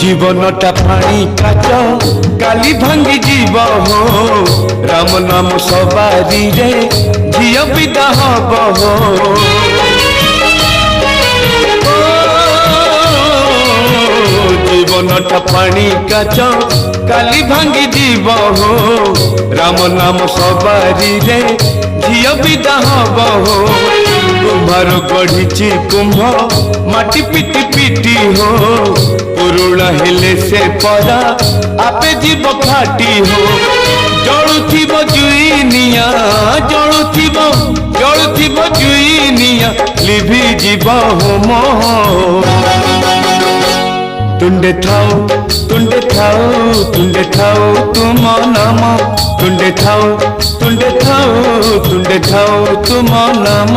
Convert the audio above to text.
जीवनटा पानी काच काली भांगी जीव हो राम नाम सवारी रे झियो विदा हब हो जीवनटा पानी काच काली भांगी जीव हो राम नाम सवारी रे झियो विदा हब हो कुम्हार गढ़ी कुंभ माटी पिटी पिटी हो पुरुणा हेले से परा आपे जीव फाटी हो जलुथिब जुईनिया जलुथिब जुईनिया लिभि जीव होम तुंडे थाओ तुंडे थाओ तुंडे थाओ तुम नाम तुंडे थाओ तुंडे थाओ तुंडे थाओ तुम नाम।